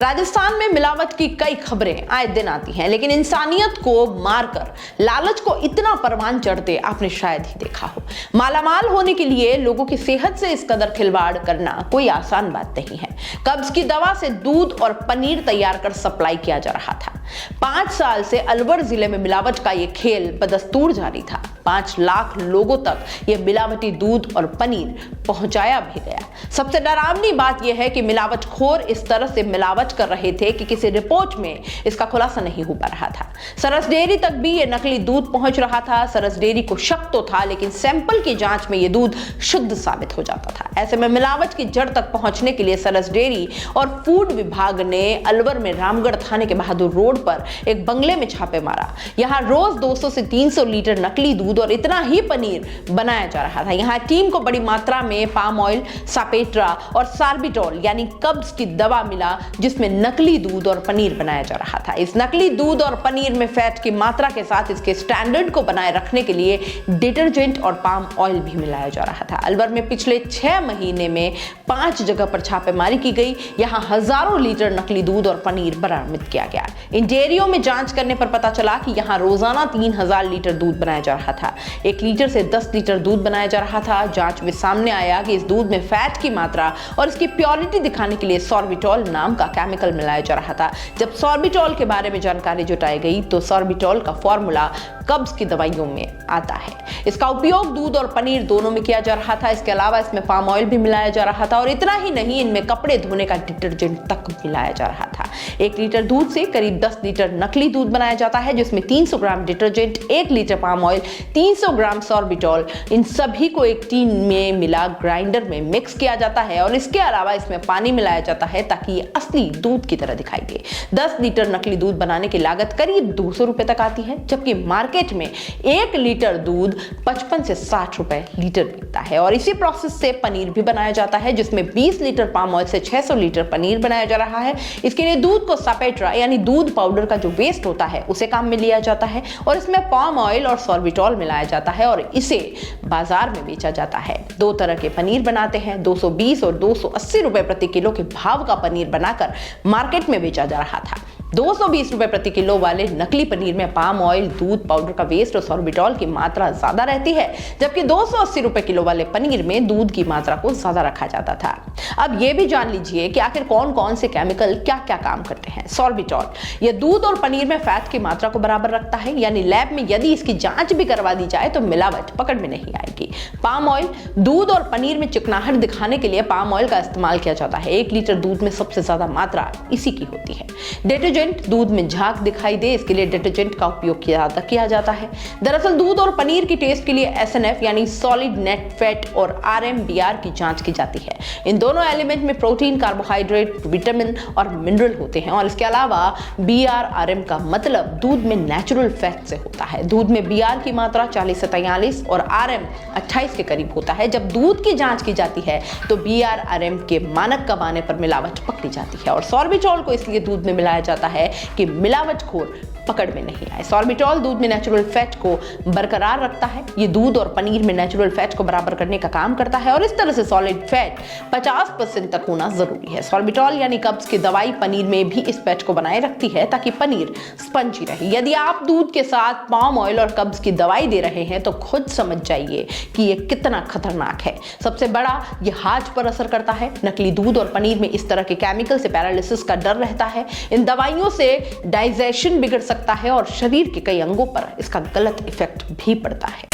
राजस्थान में मिलावट की कई खबरें आए दिन आती हैं, लेकिन इंसानियत को मारकर लालच को इतना परवान चढ़ते आपने शायद ही देखा हो। मालामाल होने के लिए लोगों की सेहत से इस कदर खिलवाड़ करना कोई आसान बात नहीं है। कब्ज की दवा से दूध और पनीर तैयार कर सप्लाई किया जा रहा था। 5 साल से अलवर जिले में मिलावट का यह खेल बदस्तूर जारी था। 5 लाख लोगों तक यह मिलावटी दूध और पनीर पहुंचाया भी गया। सबसे डरावनी बात यह है कि मिलावटखोर इस तरह से मिलावट कर रहे थे कि किसी रिपोर्ट में इसका खुलासा नहीं हो पा रहा था। सरस डेयरी तक भी यह नकली दूध पहुंच रहा था। सरस डेयरी को शक तो था, लेकिन सैंपल की जांच में यह दूध शुद्ध साबित हो जाता था। ऐसे में मिलावट की जड़ तक पहुंचने के लिए सरस डेयरी और फूड विभाग ने अलवर में रामगढ़ थाने के बहादुर रोड पर एक बंगले में छापे मारा। यहां रोज 200 से 300 लीटर नकली दूध और इतना ही पनीर बनाया जा रहा था। यहां टीम को बड़ी मात्रा में पाम ऑयल, सापेट्रा और सार्बिटॉल यानी कब्ज की दवा मिला, जिसमें नकली दूध और पनीर बनाया जा रहा था। इस नकली दूध और पनीर में फैट की मात्रा के साथ इसके स्टैंडर्ड को बनाए रखने के लिए डिटर्जेंट और पाम ऑयल भी मिलाया जा रहा था। अलवर में पिछले 6 महीने में 5 जगह पर छापेमारी की गई। यहां हजारों लीटर नकली दूध और पनीर बरामद किया गया। इन डेयरियों में जांच करने पर पता चला कि यहां रोजाना 3000 लीटर दूध बनाया जा रहा था। 1 लीटर से 10 लीटर दूध बनाया जा रहा था। जांच में सामने आया कि इस दूध में फैट की मात्रा और इसकी प्योरिटी दिखाने के लिए सॉर्बिटॉल नाम का केमिकल मिलाया जा रहा था। जब सॉर्बिटॉल के बारे में जानकारी जुटाई गई तो सॉर्बिटॉल का फॉर्मूला कब्ज की दवाइयों में आता है। इसका उपयोग दूध और पनीर दोनों में किया जा रहा था। इसके अलावा इसमें पाम ऑयल भी मिलाया जा रहा था और इतना ही नहीं, इनमें कपड़े धोने का डिटर्जेंट तक मिलाया जा रहा था। 1 लीटर दूध से करीब 10 लीटर नकली दूध बनाया जाता है, जिसमें 300 ग्राम डिटर्जेंट, 1 लीटर पाम ऑयल, 300 ग्राम सॉर्बिटॉल, इन सभी को एक टीन में मिला ग्राइंडर में मिक्स किया जाता है और इसके अलावा इसमें पानी मिलाया जाता है ताकि ये असली दूध की तरह दिखाई दे। 10 लीटर नकली दूध बनाने की लागत करीब 200 रुपए तक आती है, जबकि मार्केट में 1 लीटर दूध 55 से 60 रुपए लीटर बिकता है। और इसी प्रोसेस से पनीर भी बनाया जाता है, जिसमें 20 लीटर पाम ऑयल से 600 लीटर पनीर बनाया जा रहा है। इसके लिए दूध को सापेट्रा यानी दूध पाउडर का जो वेस्ट होता है उसे काम में लिया जाता है और इसमें पाम ऑयल और सॉर्बिटॉल मिलाया जाता है और इसे बाजार में बेचा जाता है। 2 तरह के पनीर बनाते हैं। 220 और 280 रुपए प्रति किलो के भाव का पनीर बनाकर मार्केट में बेचा जा रहा था। 220 रुपए प्रति किलो वाले नकली पनीर में पाम ऑयल, दूध पाउडर का वेस्ट और सॉर्बिटॉल की मात्रा ज्यादा रहती है, जबकि 280 रुपए किलो वाले पनीर में दूध की मात्रा को ज्यादा रखा जाता था। अब यह भी जान लीजिए कि आखिर कौन कौन से केमिकल क्या क्या काम करते हैं। सॉर्बिटॉल यह दूध और पनीर में फैट की मात्रा को बराबर रखता है, यानी लैब में यदि इसकी जांच भी करवा दी जाए तो मिलावट पकड़ में नहीं आएगी। पाम ऑयल दूध और पनीर में चिकनाहट दिखाने के लिए पाम ऑयल का इस्तेमाल किया जाता है। 1 लीटर दूध में सबसे ज्यादा मात्रा इसी की होती है। डिटर्जेंट दूध में झाग दिखाई दे, इसके लिए डिटर्जेंट का उपयोग किया जाता है। दरअसल दूध और पनीर की टेस्ट के लिए SNF यानी सॉलिड नेट फैट और RMBR की जांच की जाती है। इन दोनों एलिमेंट में प्रोटीन, कार्बोहाइड्रेट, विटामिन और मिनरल होते हैं और इसके अलावा BRRM का मतलब दूध में नेचुरल फैट से होता है। दूध में BR की मात्रा 40 से 43 और RM 28 के करीब होता है। जब दूध की जांच की जाती है तो BRRM के मानक कम आने पर मिलावट पकड़ी जाती है और सॉर्बिटॉल को इसलिए दूध में मिलाया जाता है कि मिलावटखोर पकड़ में नहीं आए। सॉर्बिटॉल दूध में नेचुरल फैट को बरकरार रखता है। ये दूध और पनीर में नेचुरल फैट को बराबर करने का काम करता है और इस तरह से सॉलिड फैट 50% तक होना जरूरी है। सॉर्बिटॉल यानी कब्ज की दवाई पनीर में भी इस फैट को बनाए रखती है ताकि पनीर स्पंजी रहे। यदि आप दूध के साथ पाम ऑयल और कब्ज की दवाई दे रहे हैं तो खुद समझ जाइए कि ये कितना खतरनाक है। सबसे बड़ा ये हार्ट पर असर करता है। नकली दूध और पनीर में इस तरह के केमिकल से पैरालिसिस का डर रहता है। इन दवाइयों से डाइजेशन बिगड़ सकता है और शरीर के कई अंगों पर इसका गलत इफेक्ट भी पड़ता है।